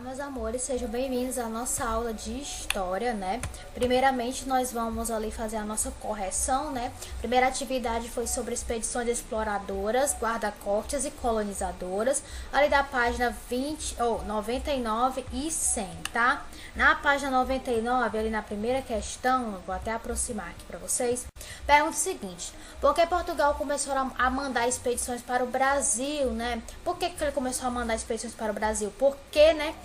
Meus amores, sejam bem-vindos à nossa aula de história, né? Primeiramente, nós vamos ali fazer a nossa correção, né? Primeira atividade foi sobre expedições exploradoras, guarda-costas e colonizadoras, ali da página 99 e 100, tá? Na página 99, ali na primeira questão, eu vou até aproximar aqui para vocês, pergunta o seguinte: por que Portugal começou a mandar expedições para o Brasil, né? Por que ele começou a mandar expedições para o Brasil? Porque, né,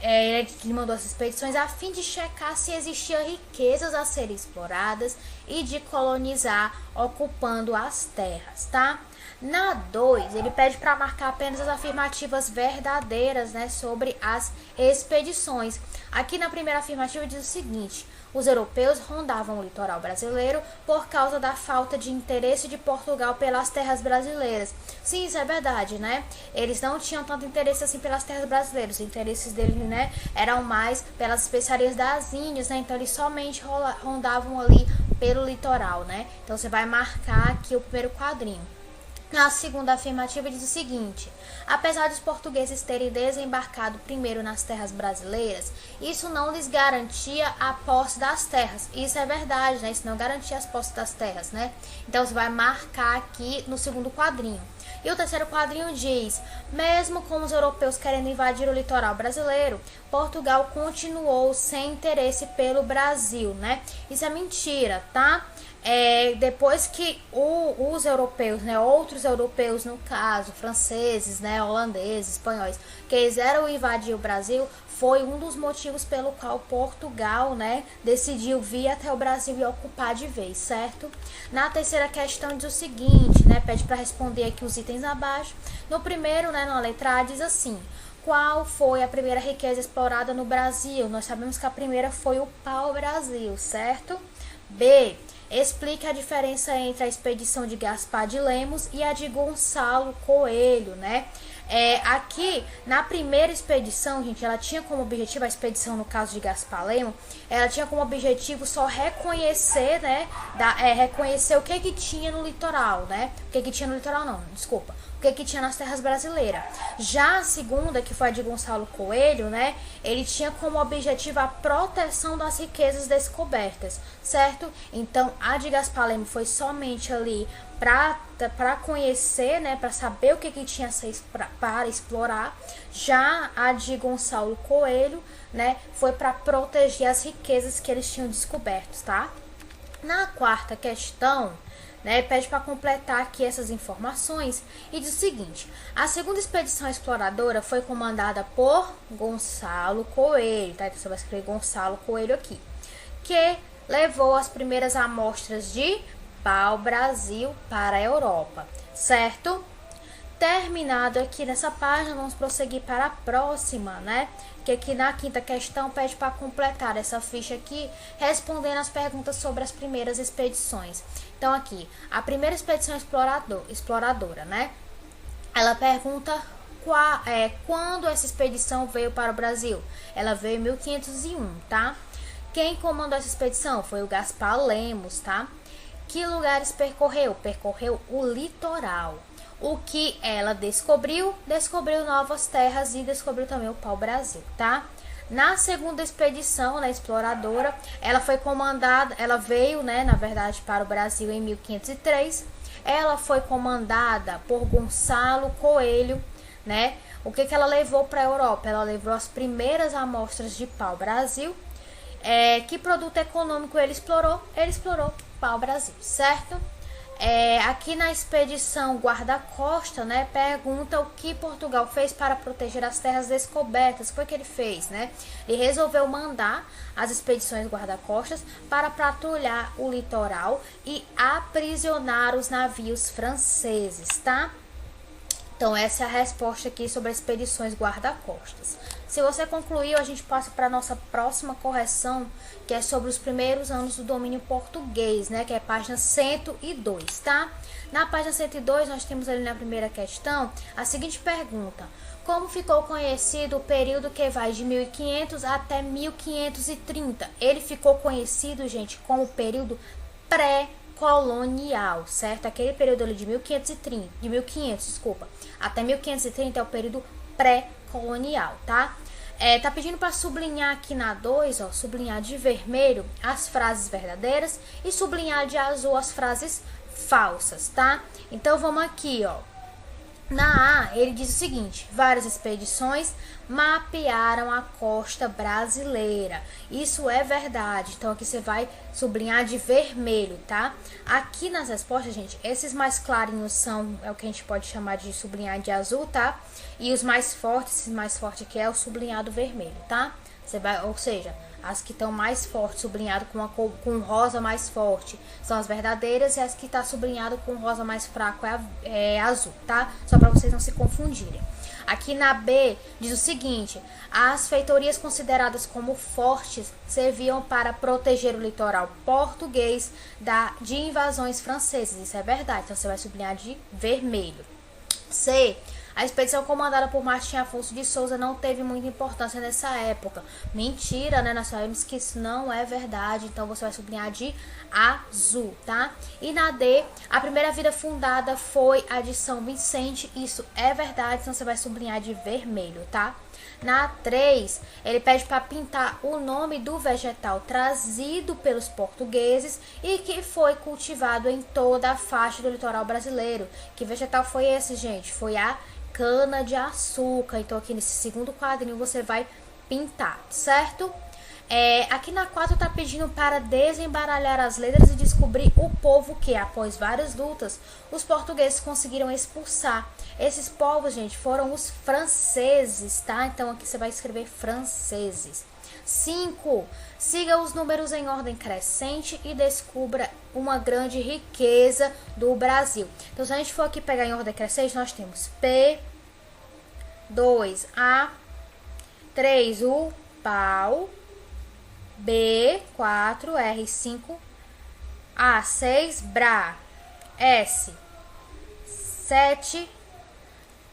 ele mandou essas expedições a fim de checar se existiam riquezas a serem exploradas e de colonizar, ocupando as terras, tá? Na 2, ele pede para marcar apenas as afirmativas verdadeiras, né, sobre as expedições. Aqui na primeira afirmativa diz o seguinte: os europeus rondavam o litoral brasileiro por causa da falta de interesse de Portugal pelas terras brasileiras. Sim, isso é verdade, né? Eles não tinham tanto interesse assim pelas terras brasileiras. Os interesses deles, né, eram mais pelas especiarias das Índias, né? Então eles somente rondavam ali pelo litoral, né? Então você vai marcar aqui o primeiro quadrinho. Na segunda afirmativa diz o seguinte: apesar dos portugueses terem desembarcado primeiro nas terras brasileiras, isso não lhes garantia a posse das terras. Isso é verdade, né? Isso não garantia as posses das terras, né? Então você vai marcar aqui no segundo quadrinho. E o terceiro quadrinho diz: mesmo com os europeus querendo invadir o litoral brasileiro, Portugal continuou sem interesse pelo Brasil, né? Isso é mentira, tá? Depois que os europeus, né, outros europeus, no caso, franceses, né, holandeses, espanhóis, quiseram invadir o Brasil, foi um dos motivos pelo qual Portugal, né, decidiu vir até o Brasil e ocupar de vez, certo? Na terceira questão diz o seguinte, né, pede para responder aqui os itens abaixo. No primeiro, né, na letra A, diz assim: qual foi a primeira riqueza explorada no Brasil? Nós sabemos que a primeira foi o pau-brasil, certo? B, explica a diferença entre a expedição de Gaspar de Lemos e a de Gonçalo Coelho, né? Aqui, na primeira expedição, gente, ela tinha como objetivo, a expedição no caso de Gaspar Lemos, ela tinha como objetivo só reconhecer, né, reconhecer o que tinha no litoral, né? O que tinha no litoral não, desculpa. O que tinha nas terras brasileiras. Já a segunda, que foi a de Gonçalo Coelho, né, ele tinha como objetivo a proteção das riquezas descobertas, certo? Então, a de Gaspar Lemos foi somente ali para conhecer, né, para saber o que tinha para explorar. Já a de Gonçalo Coelho, né, foi para proteger as riquezas que eles tinham descobertos, tá? Na quarta questão, né, pede para completar aqui essas informações e diz o seguinte: a segunda expedição exploradora foi comandada por Gonçalo Coelho, tá? Então você vai escrever Gonçalo Coelho aqui, que levou as primeiras amostras de pau-brasil para a Europa, certo? Terminado aqui nessa página, vamos prosseguir para a próxima, né? Que aqui na quinta questão pede para completar essa ficha aqui, respondendo as perguntas sobre as primeiras expedições. Então aqui, a primeira expedição exploradora, né? Ela pergunta quando essa expedição veio para o Brasil. Ela veio em 1501, tá? Quem comandou essa expedição foi o Gaspar Lemos, tá? Que lugares percorreu? Percorreu o litoral. O que ela descobriu? Descobriu novas terras e descobriu também o pau-brasil, tá? Na segunda expedição, né, exploradora, ela foi comandada, ela veio, né, na verdade, para o Brasil em 1503. Ela foi comandada por Gonçalo Coelho, né? O que ela levou para a Europa? Ela levou as primeiras amostras de pau-brasil. Que produto econômico ele explorou? Ele explorou pau-brasil, certo? Aqui na expedição guarda-costa, né, pergunta o que Portugal fez para proteger as terras descobertas. O que foi que ele fez, né? Ele resolveu mandar as expedições guarda-costas para patrulhar o litoral e aprisionar os navios franceses, tá? Então essa é a resposta aqui sobre as expedições guarda-costas. Se você concluiu, a gente passa para a nossa próxima correção, que é sobre os primeiros anos do domínio português, né? Que é a página 102, tá? Na página 102, nós temos ali na primeira questão a seguinte pergunta: como ficou conhecido o período que vai de 1500 até 1530? Ele ficou conhecido, gente, como o período pré-colonial, certo? Aquele período ali de 1500, até 1530 é o período pré-colonial, tá? Tá pedindo para sublinhar aqui na 2, ó, sublinhar de vermelho as frases verdadeiras e sublinhar de azul as frases falsas, tá? Então vamos aqui, ó. Na A, ele diz o seguinte: várias expedições mapearam a costa brasileira. Isso é verdade. Então aqui você vai sublinhar de vermelho, tá? Aqui nas respostas, gente, esses mais clarinhos são o que a gente pode chamar de sublinhar de azul, tá? E os mais fortes, esse mais forte aqui é o sublinhado vermelho, tá? Você vai, ou seja, as que estão mais fortes, sublinhado com rosa mais forte, são as verdadeiras, e as que estão sublinhado com rosa mais fraco é azul, tá? Só para vocês não se confundirem. Aqui na B, diz o seguinte: as feitorias consideradas como fortes serviam para proteger o litoral português de invasões francesas. Isso é verdade, então você vai sublinhar de vermelho. C. A expedição comandada por Martim Afonso de Souza não teve muita importância nessa época. Mentira, né? Nós sabemos que isso não é verdade. Então, você vai sublinhar de azul, tá? E na D, a primeira vila fundada foi a de São Vicente. Isso é verdade, então você vai sublinhar de vermelho, tá? Na 3, ele pede para pintar o nome do vegetal trazido pelos portugueses e que foi cultivado em toda a faixa do litoral brasileiro. Que vegetal foi esse, gente? Foi a cana-de-açúcar. Então, aqui nesse segundo quadrinho você vai pintar, certo? Aqui na 4 tá pedindo para desembaralhar as letras e descobrir o povo que, após várias lutas, os portugueses conseguiram expulsar. Esses povos, gente, foram os franceses, tá? Então, aqui você vai escrever franceses. 5. Siga os números em ordem crescente e descubra uma grande riqueza do Brasil. Então, se a gente for aqui pegar em ordem crescente, nós temos P, 2, A, 3, o pau, B, 4, R, 5, A, 6, Bra, S, 7,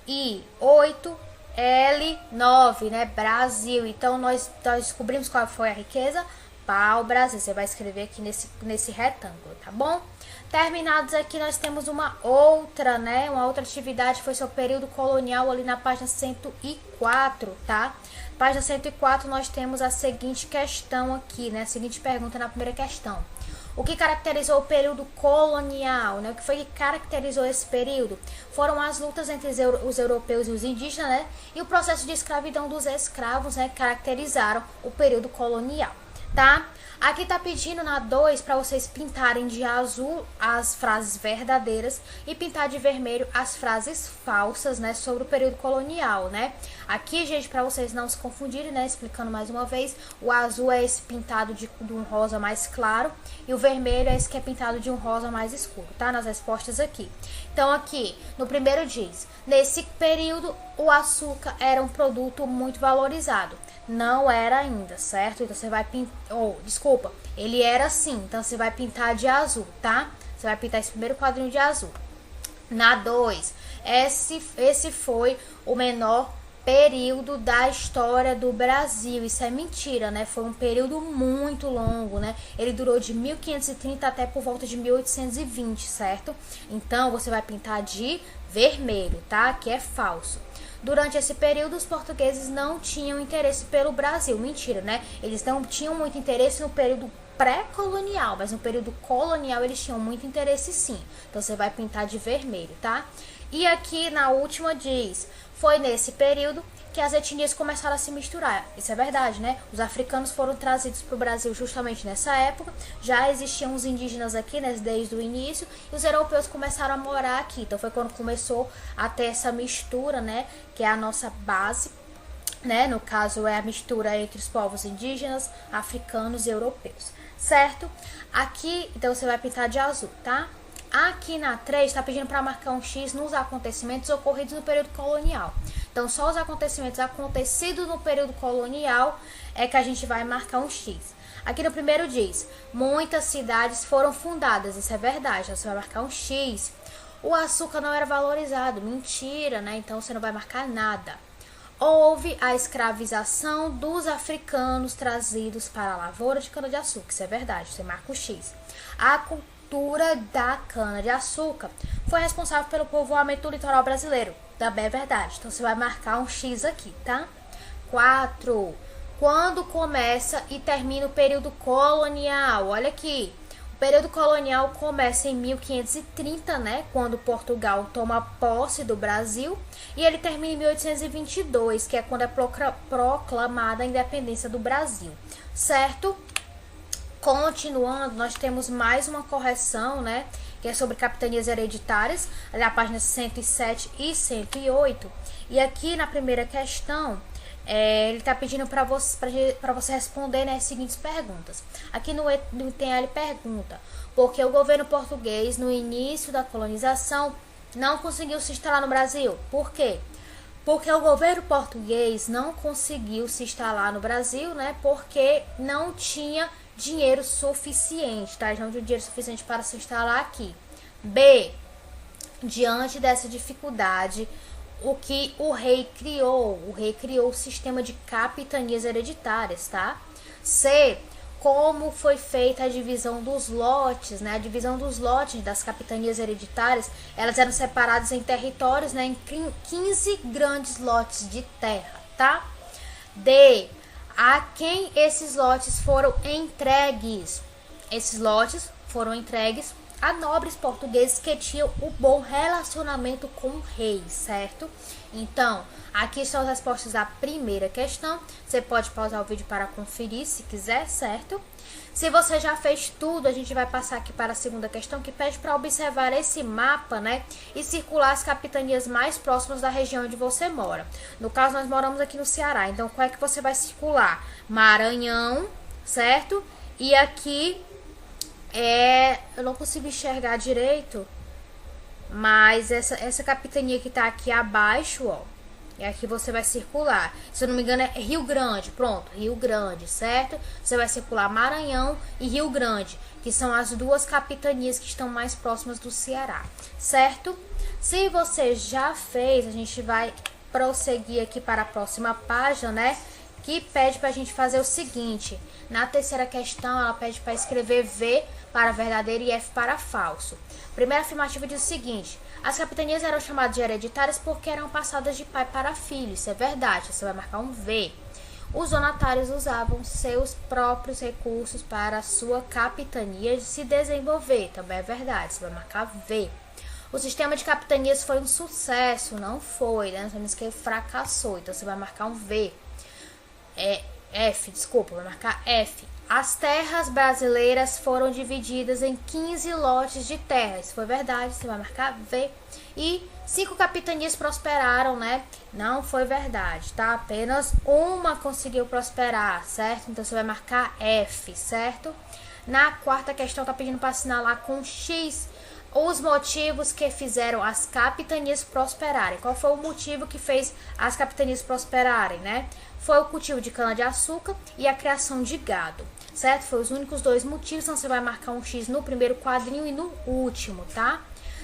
I, 8, L, 9, né? Brasil. Então, nós descobrimos qual foi a riqueza. Pau, Brasil. Você vai escrever aqui nesse retângulo, tá bom? Terminados aqui, nós temos uma outra, né? Uma outra atividade, foi sobre o período colonial ali na página 104, tá? Página 104, nós temos a seguinte questão aqui, né? A seguinte pergunta na primeira questão. O que caracterizou o período colonial, né? O que foi que caracterizou esse período? Foram as lutas entre os europeus e os indígenas, né? E o processo de escravidão dos escravos, né? Caracterizaram o período colonial, tá? Aqui tá pedindo na 2 para vocês pintarem de azul as frases verdadeiras e pintar de vermelho as frases falsas, né, sobre o período colonial, né? Aqui, gente, para vocês não se confundirem, né, explicando mais uma vez, o azul é esse pintado de um rosa mais claro e o vermelho é esse que é pintado de um rosa mais escuro, tá? Nas respostas aqui. Então, aqui, no primeiro diz, nesse período o açúcar era um produto muito valorizado. Não era ainda, certo? Então, você vai pintar... desculpa, ele era sim. Então, você vai pintar de azul, tá? Você vai pintar esse primeiro quadrinho de azul. Na 2, esse foi o menor período da história do Brasil. Isso é mentira, né? Foi um período muito longo, né? Ele durou de 1530 até por volta de 1820, certo? Então, você vai pintar de vermelho, tá? Que é falso. Durante esse período, os portugueses não tinham interesse pelo Brasil. Mentira, né? Eles não tinham muito interesse no período pré-colonial, mas no período colonial eles tinham muito interesse sim. Então, você vai pintar de vermelho, tá? E aqui na última diz, foi nesse período que as etnias começaram a se misturar. Isso é verdade, né? Os africanos foram trazidos para o Brasil justamente nessa época. Já existiam os indígenas aqui, né, desde o início. E os europeus começaram a morar aqui. Então, foi quando começou a ter essa mistura, né? Que é a nossa base, né? No caso, é a mistura entre os povos indígenas, africanos e europeus. Certo? Aqui, então, você vai pintar de azul, tá? Aqui na 3 está pedindo para marcar um X nos acontecimentos ocorridos no período colonial. Então, só os acontecimentos acontecidos no período colonial é que a gente vai marcar um X. Aqui no primeiro diz, muitas cidades foram fundadas. Isso é verdade, então você vai marcar um X. O açúcar não era valorizado. Mentira, né? Então, você não vai marcar nada. Houve a escravização dos africanos trazidos para a lavoura de cana-de-açúcar. Isso é verdade, você marca o X. A cultura da cana-de-açúcar foi responsável pelo povoamento do litoral brasileiro. Também é verdade. Então, você vai marcar um X aqui, tá? 4. Quando começa e termina o período colonial? Olha aqui. O período colonial começa em 1530, né? Quando Portugal toma posse do Brasil. E ele termina em 1822, que é quando é proclamada a independência do Brasil. Certo? Continuando, nós temos mais uma correção, né? Que é sobre capitanias hereditárias, ali na página 107 e 108. E aqui na primeira questão, ele está pedindo para você responder, né, as seguintes perguntas. Aqui no item ele pergunta: por que o governo português, no início da colonização, não conseguiu se instalar no Brasil? Por quê? Porque o governo português não conseguiu se instalar no Brasil, né? Porque não tinha dinheiro suficiente, tá? Não tinha dinheiro suficiente para se instalar aqui. B. Diante dessa dificuldade, o que o rei criou? O rei criou o sistema de capitanias hereditárias, tá? C. Como foi feita a divisão dos lotes, né? A divisão dos lotes das capitanias hereditárias, elas eram separadas em territórios, né? Em 15 grandes lotes de terra, tá? D. A quem esses lotes foram entregues? Esses lotes foram entregues a nobres portugueses que tinham um bom relacionamento com o rei, certo? Então, aqui estão as respostas da primeira questão. Você pode pausar o vídeo para conferir se quiser, certo? Se você já fez tudo, a gente vai passar aqui para a segunda questão, que pede para observar esse mapa, né? E circular as capitanias mais próximas da região onde você mora. No caso, nós moramos aqui no Ceará, então qual é que você vai circular? Maranhão, certo? E aqui, eu não consigo enxergar direito, mas essa capitania que tá aqui abaixo, ó, é aqui você vai circular. Se eu não me engano é Rio Grande, pronto, Rio Grande, certo? Você vai circular Maranhão e Rio Grande, que são as duas capitanias que estão mais próximas do Ceará, certo? Se você já fez, a gente vai prosseguir aqui para a próxima página, né? Que pede para a gente fazer o seguinte: na terceira questão, ela pede para escrever V para verdadeiro e F para falso. Primeira afirmativa diz o seguinte: as capitanias eram chamadas de hereditárias porque eram passadas de pai para filho. Isso é verdade, você vai marcar um V. Os donatários usavam seus próprios recursos para a sua capitania se desenvolver. Também é verdade, você vai marcar V. O sistema de capitanias foi um sucesso. Não foi, né? Nós temos que fracassou, então você vai marcar um V. Vai marcar F. As terras brasileiras foram divididas em 15 lotes de terra. Isso foi verdade, você vai marcar V. E 5 capitanias prosperaram, né? Não foi verdade, tá? Apenas uma conseguiu prosperar, certo? Então você vai marcar F, certo? Na quarta questão tá pedindo para assinalar com X os motivos que fizeram as capitanias prosperarem. Qual foi o motivo que fez as capitanias prosperarem, né? Foi o cultivo de cana-de-açúcar e a criação de gado, certo? Foi os únicos dois motivos, então você vai marcar um X no primeiro quadrinho e no último, tá?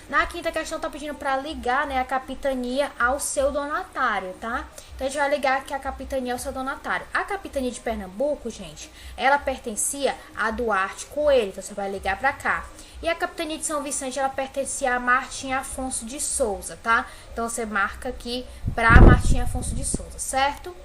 Na quinta questão tá pedindo para ligar, né, a capitania ao seu donatário, tá? Então a gente vai ligar aqui a capitania ao seu donatário. A capitania de Pernambuco, gente, ela pertencia a Duarte Coelho, então você vai ligar para cá. E a capitania de São Vicente, ela pertencia a Martim Afonso de Souza, tá? Então você marca aqui para Martim Afonso de Souza, certo?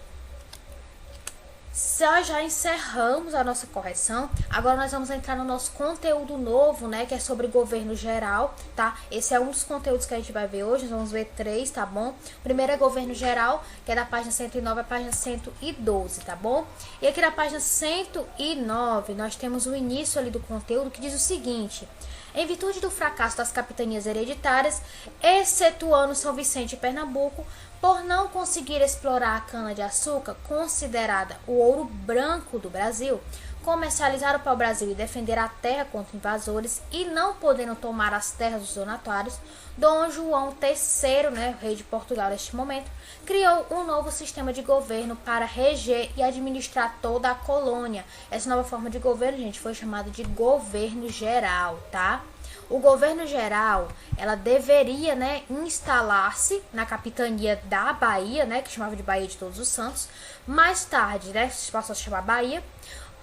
Já encerramos a nossa correção. Agora nós vamos entrar no nosso conteúdo novo, né, que é sobre governo geral, tá? Esse é um dos conteúdos que a gente vai ver hoje. Nós vamos ver 3, tá bom? O primeiro é governo geral, que é da página 109 à página 112, tá bom? E aqui na página 109 nós temos o início ali do conteúdo, que diz o seguinte: em virtude do fracasso das capitanias hereditárias, excetuando São Vicente e Pernambuco, por não conseguir explorar a cana-de-açúcar, considerada o ouro branco do Brasil, comercializar o pau-brasil e defender a terra contra invasores, e não podendo tomar as terras dos donatários, Dom João III, né, o rei de Portugal neste momento, criou um novo sistema de governo para reger e administrar toda a colônia. Essa nova forma de governo, gente, foi chamada de governo geral, tá? O governo geral, ela deveria, né, instalar-se na capitania da Bahia, né, que chamava de Bahia de Todos os Santos. Mais tarde, né, passou a se chamar Bahia.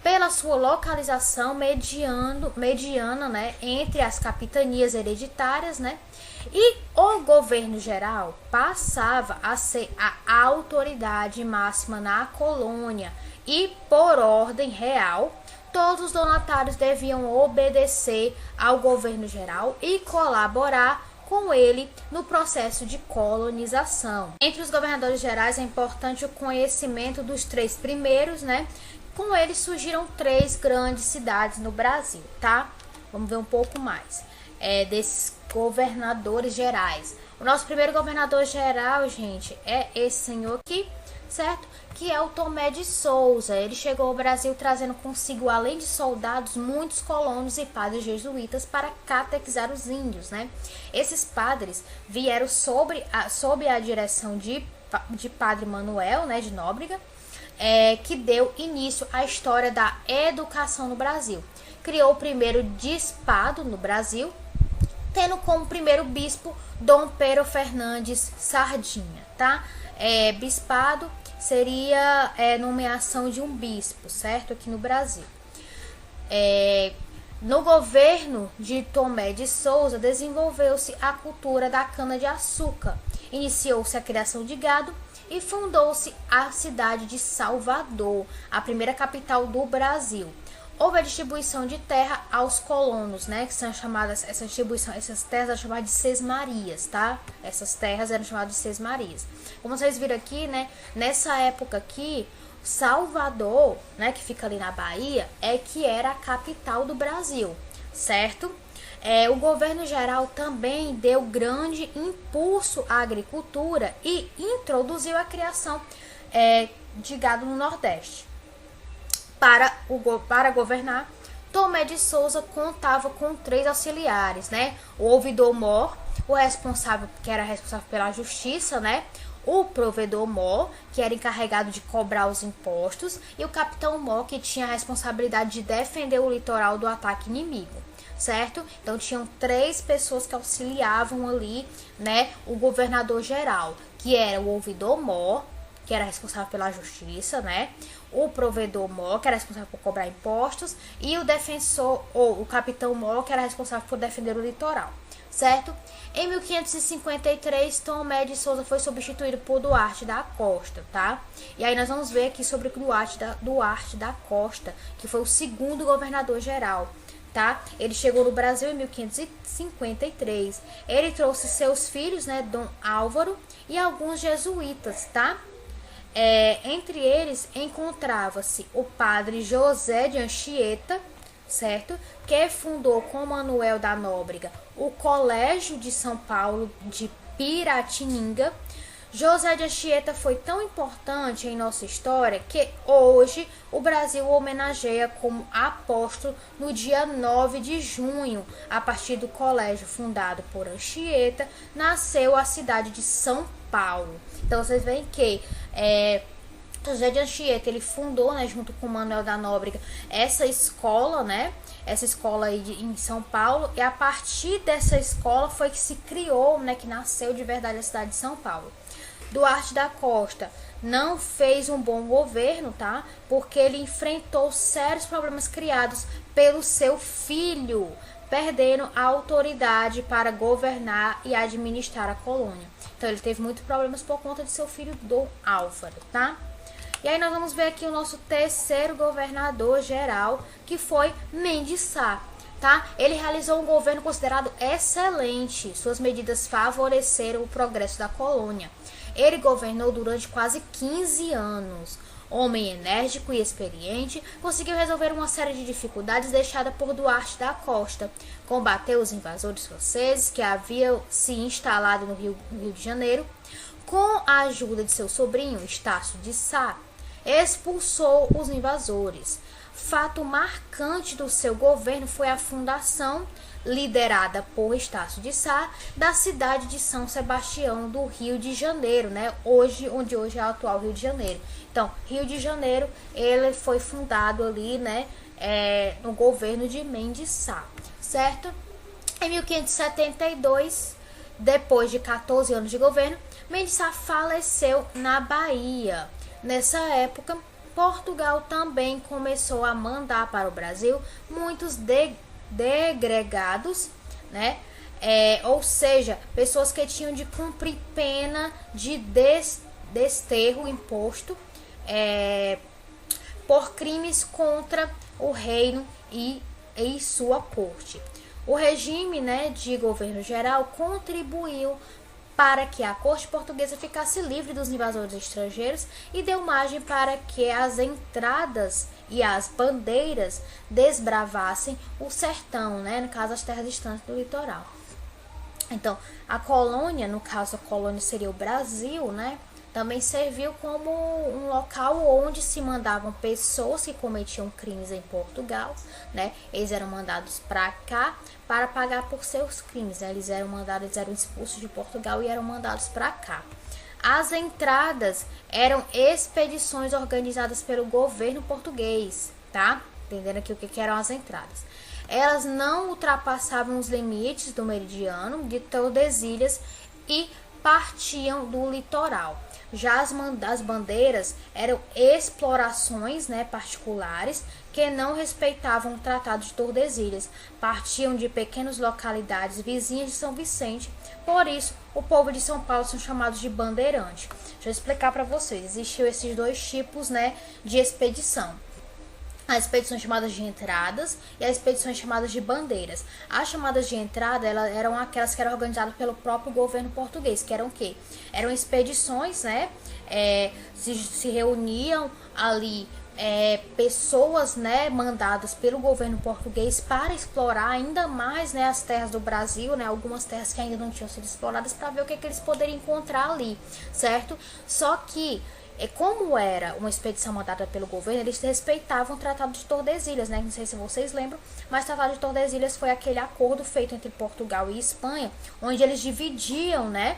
pela sua localização mediana, né, entre as capitanias hereditárias, né, e o governo geral passava a ser a autoridade máxima na colônia e, por ordem real, todos os donatários deviam obedecer ao governo geral e colaborar com ele no processo de colonização. Entre os governadores gerais é importante o conhecimento dos 3 primeiros, né? Com eles surgiram 3 grandes cidades no Brasil, tá? Vamos ver um pouco mais desses governadores gerais. O nosso primeiro governador geral, gente, é esse senhor aqui, certo? Que é o Tomé de Souza. Ele chegou ao Brasil trazendo consigo, além de soldados, muitos colonos e padres jesuítas para catequizar os índios, né? Esses padres vieram sob a direção de Padre Manuel, né, de Nóbrega, que deu início à história da educação no Brasil. Criou o primeiro bispado no Brasil, tendo como primeiro bispo Dom Pero Fernandes Sardinha, tá? Bispado seria nomeação de um bispo, certo? Aqui no Brasil. No governo de Tomé de Souza, desenvolveu-se a cultura da cana-de-açúcar, iniciou-se a criação de gado e fundou-se a cidade de Salvador, a primeira capital do Brasil. Houve a distribuição de terra aos colonos, né, que são chamadas, essas terras eram chamadas de sesmarias, tá? Essas terras eram chamadas de sesmarias. Como vocês viram aqui, né, nessa época aqui, Salvador, né, que fica ali na Bahia, que era a capital do Brasil, certo? O governo geral também deu grande impulso à agricultura e introduziu a criação de gado no Nordeste. Para governar, Tomé de Souza contava com 3 auxiliares, né? O ouvidor-mor, que era responsável pela justiça, né? O provedor-mor, que era encarregado de cobrar os impostos, e o capitão-mor, que tinha a responsabilidade de defender o litoral do ataque inimigo, certo? Então tinham 3 pessoas que auxiliavam ali, né, o governador geral, que era o ouvidor-mor, que era responsável pela justiça, né? O provedor-mor, que era responsável por cobrar impostos, e o defensor, ou o capitão-mor, que era responsável por defender o litoral, certo? Em 1553, Tomé de Souza foi substituído por Duarte da Costa, tá? E aí nós vamos ver aqui sobre Duarte da Costa, que foi o segundo governador geral, tá? Ele chegou no Brasil em 1553. Ele trouxe seus filhos, né, Dom Álvaro e alguns jesuítas, tá? Entre eles encontrava-se o padre José de Anchieta, certo? Que fundou com Manuel da Nóbrega o Colégio de São Paulo de Piratininga. José de Anchieta foi tão importante em nossa história que hoje o Brasil o homenageia como apóstolo no dia 9 de junho. A partir do colégio fundado por Anchieta, nasceu a cidade de São Paulo. Então vocês veem que José de Anchieta, ele fundou, né, junto com Manuel da Nóbrega, essa escola, né? Essa escola aí em São Paulo, e a partir dessa escola foi que se criou, né, que nasceu de verdade a cidade de São Paulo. Duarte da Costa não fez um bom governo, tá? Porque ele enfrentou sérios problemas criados pelo seu filho, perdendo a autoridade para governar e administrar a colônia. Então ele teve muitos problemas por conta de seu filho Dom Álvaro, tá? E aí nós vamos ver aqui o nosso terceiro governador geral, que foi Mendes Sá, tá? Ele realizou um governo considerado excelente. Suas medidas favoreceram o progresso da colônia. Ele governou durante quase 15 anos. Homem enérgico e experiente, conseguiu resolver uma série de dificuldades deixadas por Duarte da Costa. Combateu os invasores franceses que haviam se instalado no Rio de Janeiro. Com a ajuda de seu sobrinho, Estácio de Sá, expulsou os invasores. Fato marcante do seu governo foi a fundação, liderada por Estácio de Sá, da cidade de São Sebastião do Rio de Janeiro, né? Onde hoje é o atual Rio de Janeiro. Então, Rio de Janeiro, ele foi fundado ali, né, no governo de Mendes Sá, certo? Em 1572, depois de 14 anos de governo, Mendes Sá faleceu na Bahia. Nessa época, Portugal também começou a mandar para o Brasil muitos degregados, né? Ou seja, pessoas que tinham de cumprir pena de desterro imposto por crimes contra o reino e sua corte. O regime, né, de governo geral contribuiu para que a corte portuguesa ficasse livre dos invasores estrangeiros e deu margem para que as entradas e as bandeiras desbravassem o sertão, né, no caso as terras distantes do litoral. Então, a colônia, no caso a colônia seria o Brasil, né, também serviu como um local onde se mandavam pessoas que cometiam crimes em Portugal, né? Eles eram mandados para cá para pagar por seus crimes, né? Eles eram expulsos de Portugal e eram mandados para cá. As entradas eram expedições organizadas pelo governo português, tá? Entendendo aqui o que eram as entradas. Elas não ultrapassavam os limites do meridiano de Tordesilhas e partiam do litoral. Já as bandeiras eram explorações, né, particulares que não respeitavam o Tratado de Tordesilhas, partiam de pequenas localidades vizinhas de São Vicente. Por isso, o povo de São Paulo são chamados de bandeirante. Deixa eu explicar para vocês. Existiam esses dois tipos, né, de expedição. As expedições chamadas de entradas e as expedições chamadas de bandeiras. As chamadas de entrada eram aquelas que eram organizadas pelo próprio governo português, que eram o quê? Eram expedições, né? Se reuniam ali pessoas, né, mandadas pelo governo português para explorar ainda mais, né, as terras do Brasil, né, algumas terras que ainda não tinham sido exploradas, para ver o que eles poderiam encontrar ali, certo? Só que como era uma expedição mandada pelo governo, eles respeitavam o Tratado de Tordesilhas, né? Não sei se vocês lembram, mas o Tratado de Tordesilhas foi aquele acordo feito entre Portugal e Espanha, onde eles dividiam, né,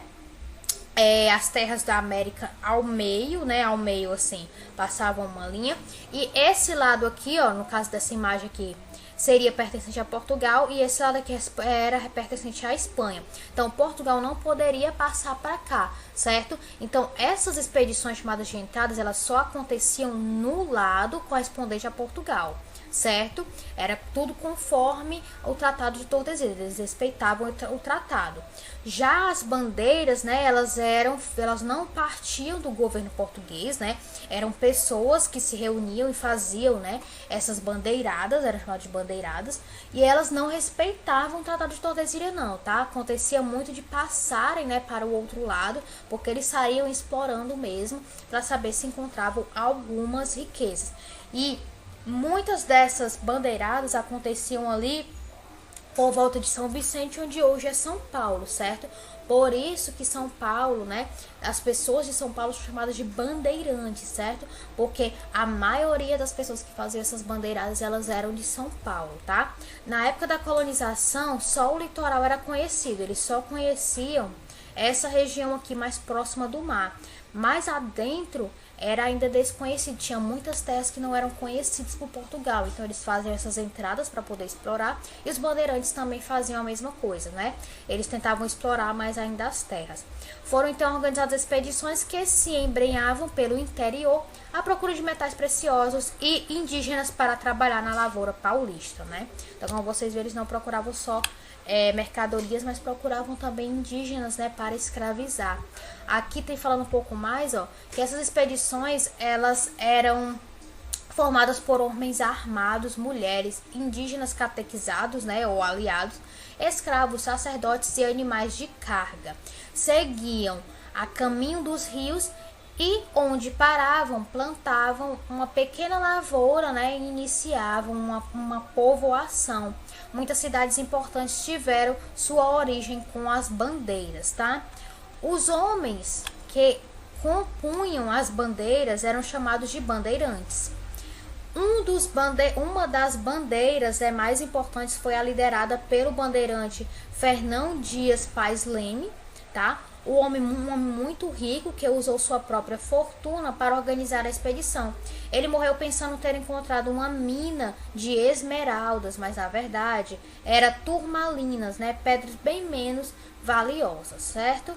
as terras da América ao meio, né? Ao meio, assim, passavam uma linha. E esse lado aqui, ó, no caso dessa imagem aqui, seria pertencente a Portugal e esse lado aqui era pertencente à Espanha. Então, Portugal não poderia passar para cá, certo? Então, essas expedições chamadas de entradas, elas só aconteciam no lado correspondente a Portugal, certo? Era tudo conforme o Tratado de Tordesilhas, eles respeitavam o tratado. Já as bandeiras, né, elas não partiam do governo português, né? Eram pessoas que se reuniam e faziam, né, essas bandeiradas, eram chamadas de bandeiradas, e elas não respeitavam o Tratado de Tordesilhas não, tá? Acontecia muito de passarem, né, para o outro lado, porque eles saíam explorando mesmo para saber se encontravam algumas riquezas. E muitas dessas bandeiradas aconteciam ali por volta de São Vicente, onde hoje é São Paulo, certo? Por isso que São Paulo, né, as pessoas de São Paulo são chamadas de bandeirantes, certo? Porque a maioria das pessoas que faziam essas bandeiradas, elas eram de São Paulo, tá? Na época da colonização, só o litoral era conhecido, eles só conheciam essa região aqui mais próxima do mar. Mais adentro era ainda desconhecido, tinha muitas terras que não eram conhecidas por Portugal, então eles faziam essas entradas para poder explorar, e os bandeirantes também faziam a mesma coisa, né? Eles tentavam explorar mais ainda as terras. Foram então organizadas expedições que se embrenhavam pelo interior à procura de metais preciosos e indígenas para trabalhar na lavoura paulista, né? Então, como vocês viram, eles não procuravam só mercadorias, mas procuravam também indígenas, né, para escravizar. Aqui tem falando um pouco mais, ó, que essas expedições, elas eram formadas por homens armados, mulheres, indígenas catequizados, né, ou aliados, escravos, sacerdotes e animais de carga. Seguiam a caminho dos rios e onde paravam, plantavam uma pequena lavoura, né, e iniciavam uma povoação. Muitas cidades importantes tiveram sua origem com as bandeiras, tá? Os homens que compunham as bandeiras eram chamados de bandeirantes. Uma das bandeiras mais importantes foi a liderada pelo bandeirante Fernão Dias Pais Leme, tá? Um homem muito rico que usou sua própria fortuna para organizar a expedição. Ele morreu pensando ter encontrado uma mina de esmeraldas, mas na verdade era turmalinas, né? Pedras bem menos valiosas, certo?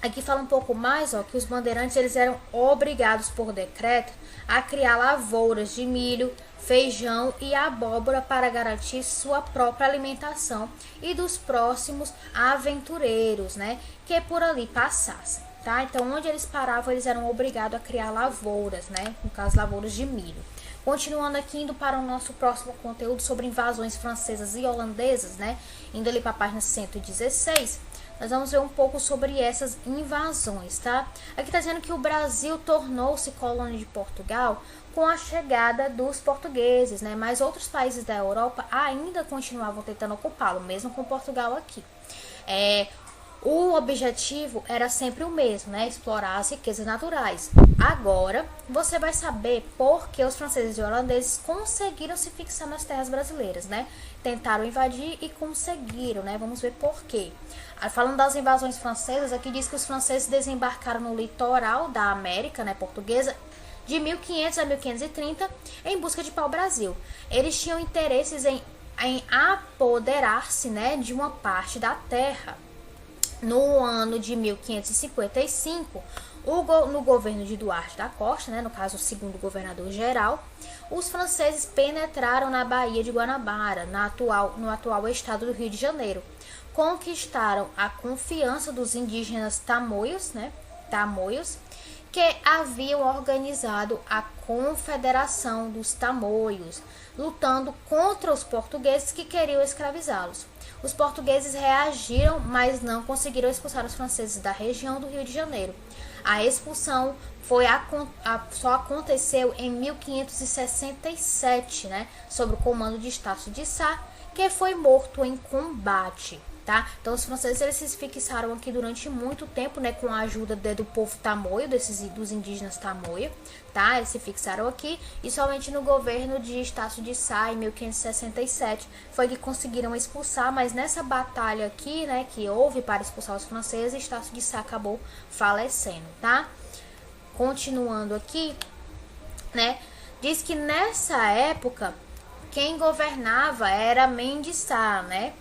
Aqui fala um pouco mais, ó, que os bandeirantes eles eram obrigados por decreto a criar lavouras de milho, feijão e abóbora para garantir sua própria alimentação e dos próximos aventureiros, né, que por ali passassem, tá? Então, onde eles paravam, eles eram obrigados a criar lavouras, né, no caso, lavouras de milho. Continuando aqui, indo para o nosso próximo conteúdo sobre invasões francesas e holandesas, né, indo ali para a página 116, nós vamos ver um pouco sobre essas invasões, tá? Aqui tá dizendo que o Brasil tornou-se colônia de Portugal com a chegada dos portugueses, né? Mas outros países da Europa ainda continuavam tentando ocupá-lo, mesmo com Portugal aqui. O objetivo era sempre o mesmo, né? Explorar as riquezas naturais. Agora, você vai saber por que os franceses e holandeses conseguiram se fixar nas terras brasileiras, né? Tentaram invadir e conseguiram, né? Vamos ver por quê. Falando das invasões francesas, aqui diz que os franceses desembarcaram no litoral da América, né, portuguesa, de 1500 a 1530, em busca de pau-brasil. Eles tinham interesses em apoderar-se, né, de uma parte da terra. No ano de 1555, no governo de Duarte da Costa, né, no caso o segundo governador-geral, os franceses penetraram na Baía de Guanabara, no atual estado do Rio de Janeiro. Conquistaram a confiança dos indígenas tamoios, né, que haviam organizado a Confederação dos Tamoios, lutando contra os portugueses que queriam escravizá-los. Os portugueses reagiram, mas não conseguiram expulsar os franceses da região do Rio de Janeiro. A expulsão só aconteceu em 1567, né, sob o comando de Estácio de Sá, que foi morto em combate. Tá? Então os franceses eles se fixaram aqui durante muito tempo, né, com a ajuda do povo tamoio, dos indígenas tamoio, tá? Eles se fixaram aqui e somente no governo de Estácio de Sá, em 1567, foi que conseguiram expulsar, mas nessa batalha aqui, né, que houve para expulsar os franceses, Estácio de Sá acabou falecendo, tá? Continuando aqui, né, diz que nessa época quem governava era Mendes Sá, né?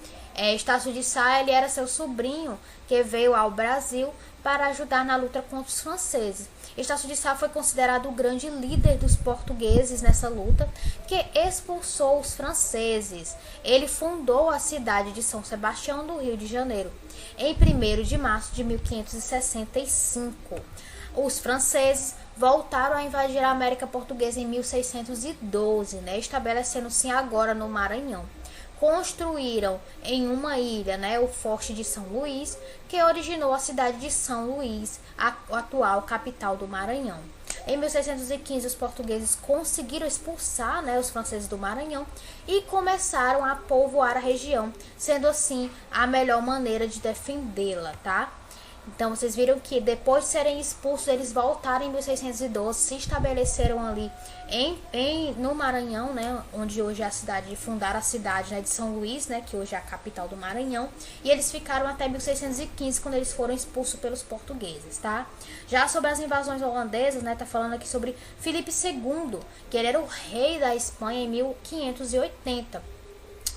Estácio de Sá, ele era seu sobrinho que veio ao Brasil para ajudar na luta contra os franceses. Estácio de Sá foi considerado o grande líder dos portugueses nessa luta, que expulsou os franceses. Ele fundou a cidade de São Sebastião do Rio de Janeiro em 1º de março de 1565. Os franceses voltaram a invadir a América Portuguesa em 1612, né, estabelecendo-se agora no Maranhão. Construíram em uma ilha, né, o Forte de São Luís, que originou a cidade de São Luís, a atual capital do Maranhão. Em 1615, os portugueses conseguiram expulsar, né, os franceses do Maranhão e começaram a povoar a região, sendo assim a melhor maneira de defendê-la, tá? Então, vocês viram que depois de serem expulsos, eles voltaram em 1612, se estabeleceram ali no Maranhão, né, onde hoje é a cidade, fundaram a cidade, né, de São Luís, né, que hoje é a capital do Maranhão, e eles ficaram até 1615, quando eles foram expulsos pelos portugueses, tá? Já sobre as invasões holandesas, né, tá falando aqui sobre Filipe II, que ele era o rei da Espanha em 1580.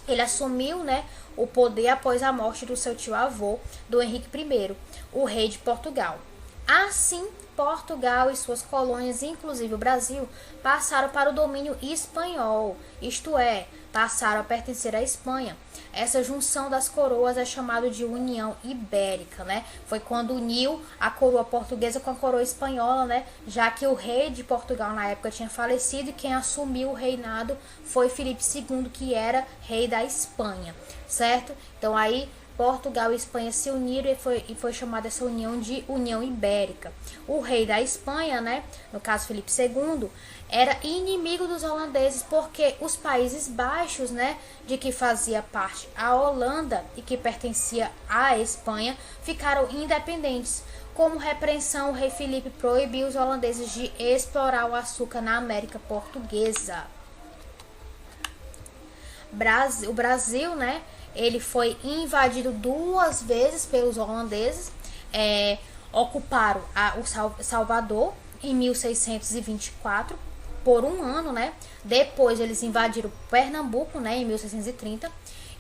Ele assumiu, né, o poder após a morte do seu tio-avô, do Henrique I, o rei de Portugal. Assim, Portugal e suas colônias, inclusive o Brasil, passaram para o domínio espanhol, isto é, passaram a pertencer à Espanha. Essa junção das coroas é chamada de União Ibérica, né? Foi quando uniu a coroa portuguesa com a coroa espanhola, né? Já que o rei de Portugal na época tinha falecido e quem assumiu o reinado foi Filipe II, que era rei da Espanha, certo? Então aí Portugal e Espanha se uniram e foi chamada essa união de União Ibérica. O rei da Espanha, né, no caso Filipe II, era inimigo dos holandeses porque os Países Baixos, né, de que fazia parte a Holanda e que pertencia à Espanha, ficaram independentes. Como repreensão, o rei Filipe proibiu os holandeses de explorar o açúcar na América Portuguesa. O Brasil, né, ele foi invadido 2 vezes pelos holandeses, ocuparam o Salvador em 1624 por um ano, né? Depois eles invadiram Pernambuco, né, em 1630,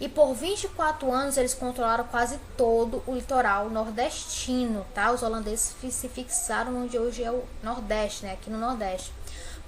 e por 24 anos eles controlaram quase todo o litoral nordestino, tá? Os holandeses se fixaram onde hoje é o Nordeste, né? Aqui no Nordeste.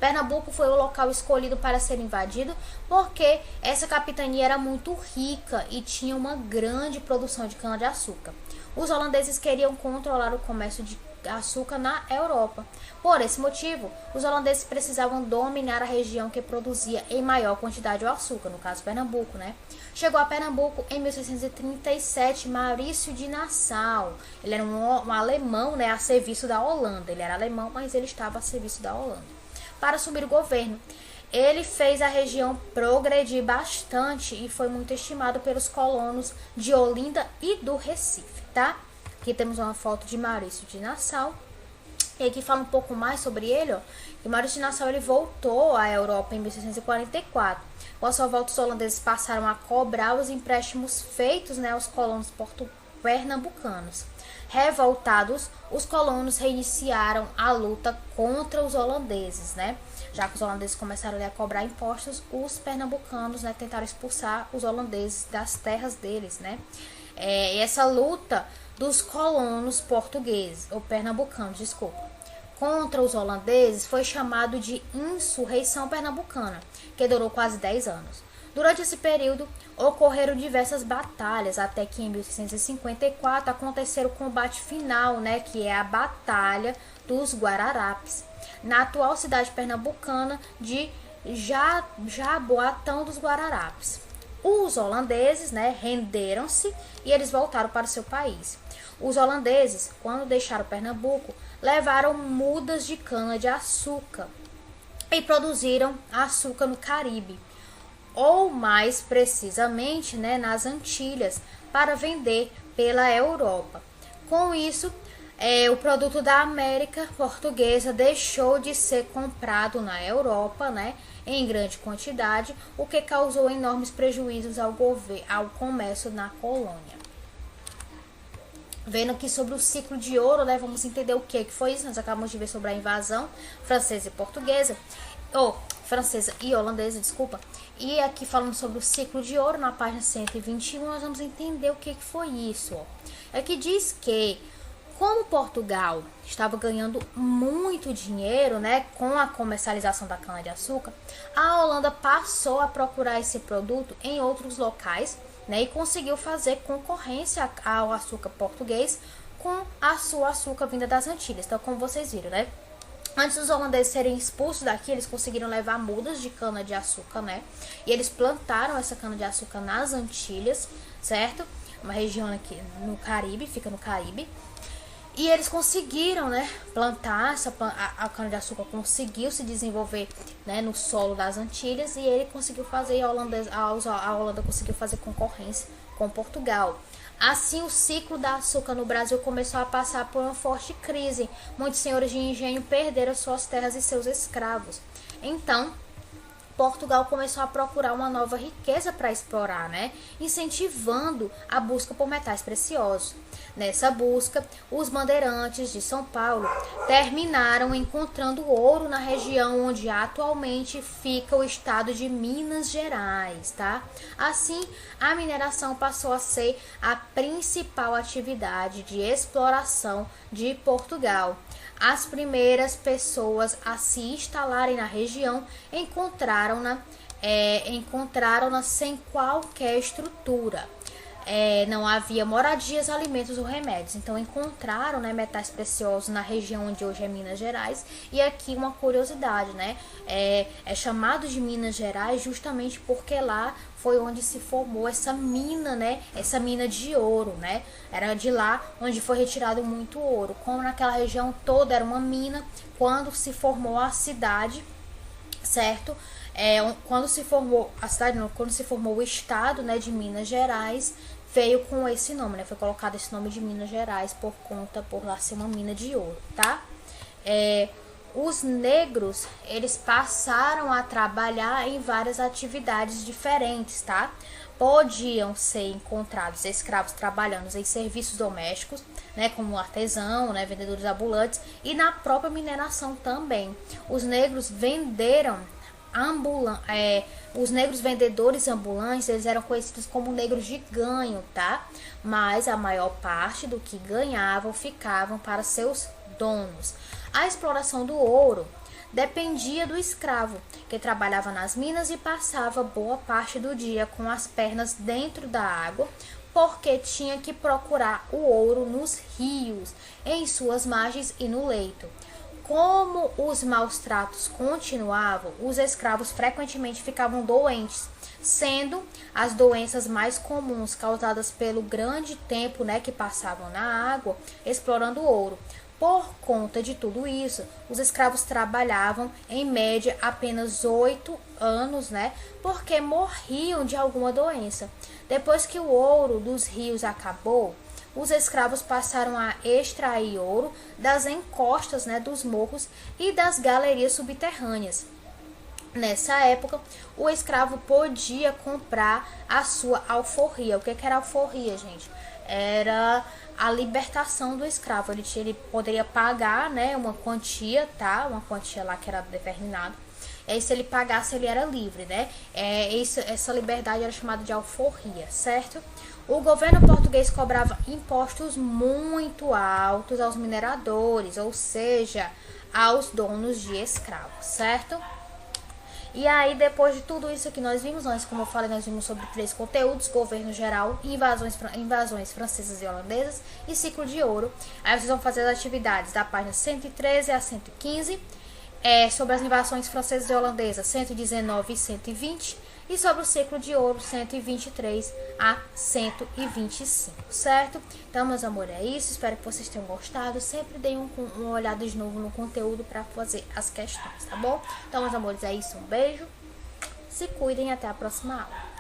Pernambuco foi o local escolhido para ser invadido porque essa capitania era muito rica e tinha uma grande produção de cana-de-açúcar. Os holandeses queriam controlar o comércio de açúcar na Europa. Por esse motivo, os holandeses precisavam dominar a região que produzia em maior quantidade o açúcar, no caso Pernambuco, né? Chegou a Pernambuco em 1637 Maurício de Nassau. Ele era um alemão, né, a serviço da Holanda. Ele era alemão, mas ele estava a serviço da Holanda. Para assumir o governo, ele fez a região progredir bastante e foi muito estimado pelos colonos de Olinda e do Recife, tá? Aqui temos uma foto de Maurício de Nassau. E aqui fala um pouco mais sobre ele, ó. Que Maurício de Nassau ele voltou à Europa em 1644. Com a sua volta, os holandeses passaram a cobrar os empréstimos feitos, né, aos colonos pernambucanos. Revoltados, os colonos reiniciaram a luta contra os holandeses, né? Já que os holandeses começaram a cobrar impostos, os pernambucanos, né, tentaram expulsar os holandeses das terras deles, né? E essa luta dos colonos portugueses, ou pernambucanos, desculpa, contra os holandeses foi chamado de Insurreição Pernambucana, que durou quase 10 anos. Durante esse período, ocorreram diversas batalhas, até que em 1654 aconteceu o combate final, né, que é a Batalha dos Guararapes, na atual cidade pernambucana de Jaboatão dos Guararapes. Os holandeses, né, renderam-se e eles voltaram para o seu país. Os holandeses, quando deixaram Pernambuco, levaram mudas de cana-de-açúcar e produziram açúcar no Caribe, ou mais precisamente, né, nas Antilhas, para vender pela Europa. Com isso, o produto da América portuguesa deixou de ser comprado na Europa, né, em grande quantidade, o que causou enormes prejuízos ao comércio na colônia. Vendo aqui sobre o ciclo de ouro, né, vamos entender o que foi isso. Nós acabamos de ver sobre a invasão francesa e portuguesa, francesa e holandesa, desculpa. E aqui falando sobre o ciclo de ouro, na página 121, nós vamos entender o que foi isso. Aqui diz que, como Portugal estava ganhando muito dinheiro, né, com a comercialização da cana-de-açúcar, a Holanda passou a procurar esse produto em outros locais, né, e conseguiu fazer concorrência ao açúcar português com a sua açúcar vinda das Antilhas. Então, como vocês viram, né, antes dos holandeses serem expulsos daqui, eles conseguiram levar mudas de cana-de-açúcar, né, e eles plantaram essa cana-de-açúcar nas Antilhas, certo? Uma região aqui no Caribe, fica no Caribe. E eles conseguiram, né, plantar a cana-de-açúcar, conseguiu se desenvolver, né, no solo das Antilhas, e ele conseguiu fazer, a Holanda conseguiu fazer concorrência com Portugal. Assim, o ciclo da açúcar no Brasil começou a passar por uma forte crise. Muitos senhores de engenho perderam suas terras e seus escravos. Então, Portugal começou a procurar uma nova riqueza para explorar, né, incentivando a busca por metais preciosos. Nessa busca, os bandeirantes de São Paulo terminaram encontrando ouro na região onde atualmente fica o estado de Minas Gerais, tá? Assim, a mineração passou a ser a principal atividade de exploração de Portugal. As primeiras pessoas a se instalarem na região encontraram-na sem qualquer estrutura. Não havia moradias, alimentos ou remédios. Então encontraram, né, metais preciosos na região onde hoje é Minas Gerais. E aqui uma curiosidade, né, é chamado de Minas Gerais justamente porque lá foi onde se formou essa mina, né, essa mina de ouro, né, era de lá onde foi retirado muito ouro. Como naquela região toda era uma mina, quando se formou a cidade, certo? Quando se formou a cidade, não, quando se formou o estado, né, de Minas Gerais, veio com esse nome, né? Foi colocado esse nome de Minas Gerais por lá ser uma mina de ouro, tá? Os negros, eles passaram a trabalhar em várias atividades diferentes, tá? Podiam ser encontrados escravos trabalhando em serviços domésticos, né, como artesão, né, vendedores ambulantes, e na própria mineração também. Os negros venderam os negros vendedores ambulantes, eles eram conhecidos como negros de ganho, tá? Mas a maior parte do que ganhavam ficavam para seus donos. A exploração do ouro dependia do escravo, que trabalhava nas minas e passava boa parte do dia com as pernas dentro da água, porque tinha que procurar o ouro nos rios, em suas margens e no leito. Como os maus tratos continuavam, os escravos frequentemente ficavam doentes, sendo as doenças mais comuns causadas pelo grande tempo, né, que passavam na água explorando o ouro. Por conta de tudo isso, os escravos trabalhavam em média apenas 8 anos, né? Porque morriam de alguma doença. Depois que o ouro dos rios acabou, os escravos passaram a extrair ouro das encostas, né, dos morros e das galerias subterrâneas. Nessa época, o escravo podia comprar a sua alforria. O que era alforria, gente? Era a libertação do escravo. Ele poderia pagar, né, uma quantia, tá? Uma quantia lá que era determinada. E se ele pagasse, ele era livre, né? Essa liberdade era chamada de alforria, certo? O governo português cobrava impostos muito altos aos mineradores, ou seja, aos donos de escravos, certo? E aí, depois de tudo isso que nós vimos, como eu falei, nós vimos sobre 3 conteúdos: governo geral, invasões francesas e holandesas e ciclo de ouro. Aí vocês vão fazer as atividades da página 113 a 115, sobre as invasões francesas e holandesas, 119 e 120, e sobre o ciclo de ouro, 123 a 125, certo? Então, meus amores, é isso. Espero que vocês tenham gostado. Sempre deem uma olhada de novo no conteúdo para fazer as questões, tá bom? Então, meus amores, é isso. Um beijo. Se cuidem e até a próxima aula.